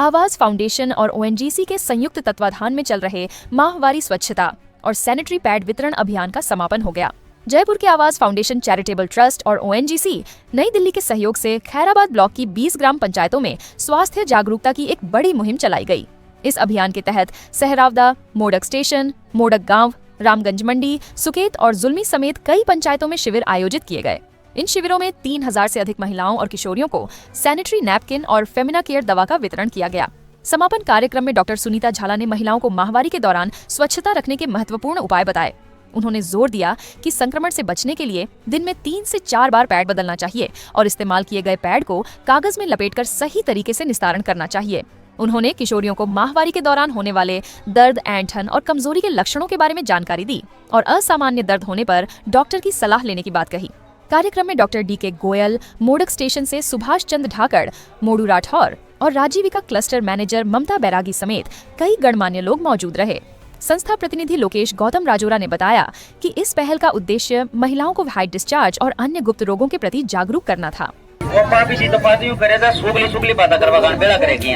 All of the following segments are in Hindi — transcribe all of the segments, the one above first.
आवाज फाउंडेशन और ओएनजीसी के संयुक्त तत्वाधान में चल रहे माहवारी स्वच्छता और सैनिटरी पैड वितरण अभियान का समापन हो गया। जयपुर के आवाज फाउंडेशन चैरिटेबल ट्रस्ट और ओएनजीसी नई दिल्ली के सहयोग से खैराबाद ब्लॉक की 20 ग्राम पंचायतों में स्वास्थ्य जागरूकता की एक बड़ी मुहिम चलाई गई। इस अभियान के तहत सहरावदा, मोडक स्टेशन, मोडक गांव, रामगंज मंडी, सुकेत और जुल्मी समेत कई पंचायतों में शिविर आयोजित किए गए। इन शिविरों में 3000 से अधिक महिलाओं और किशोरियों को सैनिटरी नैपकिन और फेमिना केयर दवा का वितरण किया गया। समापन कार्यक्रम में डॉक्टर सुनीता झाला ने महिलाओं को माहवारी के दौरान स्वच्छता रखने के महत्वपूर्ण उपाय बताए। उन्होंने जोर दिया कि संक्रमण से बचने के लिए दिन में 3 से 4 बार पैड बदलना चाहिए और इस्तेमाल किए गए पैड को कागज में लपेटकर सही तरीके से निस्तारण करना चाहिए। उन्होंने किशोरियों को माहवारी के दौरान होने वाले दर्द, ऐंठन और कमजोरी के लक्षणों के बारे में जानकारी दी और असामान्य दर्द होने पर डॉक्टर की सलाह लेने की बात कही। कार्यक्रम में डॉक्टर डी के गोयल, मोडक स्टेशन से सुभाष चंद्र ढाकड़, मोडू राठौर और राजीविका क्लस्टर मैनेजर ममता बैरागी समेत कई गणमान्य लोग मौजूद रहे। संस्था प्रतिनिधि लोकेश गौतम राजोरा ने बताया कि इस पहल का उद्देश्य महिलाओं को हाइट डिस्चार्ज और अन्य गुप्त रोगों के प्रति जागरूक करना था। वो पापी सी तो पाती यूं करे था, सुगली बातें करवा गान बेड़ा करेगी।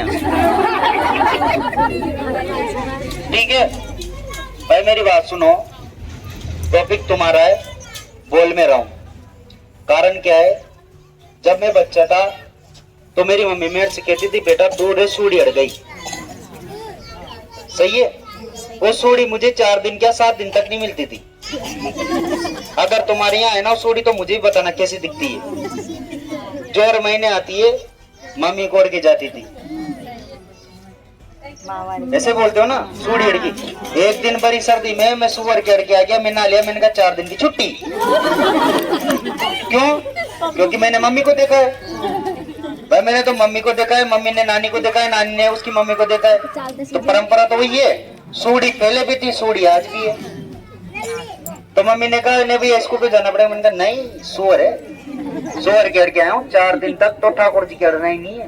ठीक है भाई, मेरी बात सुनो। टॉपिक तुम्हारा है, बोल में रहा हूं। कारण क्या है, जब मैं बच्चा था तो मेरी मम्मी मेरे से कहती थी, बेटा दूर सूढ़ी अड़ गई। सही है, वो सूढ़ी मुझे 4 दिन क्या 7 दिन तक नहीं मिलती थी। अगर तुम्हारे यहाँ है ना सूढ़ी तो मुझे भी बताना कैसी दिखती है। जो हर महीने आती है, मम्मी कोड़ के जाती थी। ऐसे बोलते हो ना, सूढ़ी अड़ गई। एक दिन बड़ी सर्दी में मैं सुअर के अड़ के आ गया, मैं नहा लिया, मैंने कहा 4 दिन की छुट्टी। क्यों? क्योंकि मैंने मम्मी को देखा है भाई, मैंने तो मम्मी को देखा है, मम्मी ने नानी को देखा है, नानी ने उसकी मम्मी को देखा है। तो परंपरा तो वही है। सूढ़ी पहले भी थी, सूढ़ी आज भी है। तो मम्मी ने कहा नहीं भैया इसको भी जाना पड़ेगा। मैंने कहा नहीं, सुअर है, सुअर के अड़ के आया हूँ 4 दिन तक, तो ठाकुर जी के अड़ना ही नहीं है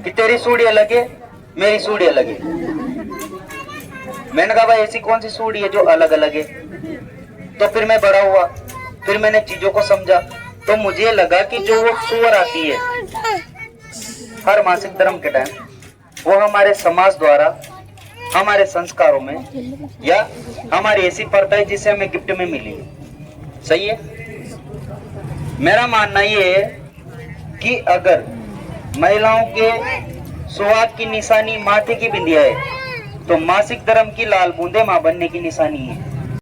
कि तेरी सूढ़ी अलग है, मेरी सूढ़ी अलग है। मैंने कहा भाई ऐसी कौन सी सूढ़ी है जो अलग अलग है? तो फिर मैं बड़ा हुआ, फिर मैंने चीजों को समझा, तो मुझे लगा कि जो वो सुअर आती है हर मासिक धर्म के टाइम, वो हमारे समाज द्वारा, हमारे संस्कारों में या हमारी ऐसी प्रथा है जिसे हमें गिफ्ट में मिली है। सही है। मेरा मानना ये है कि अगर महिलाओं के सुहाग की निशानी माथे की बिंदिया है, तो मासिक धर्म की लाल बूंदे मां बनने की निशानी है।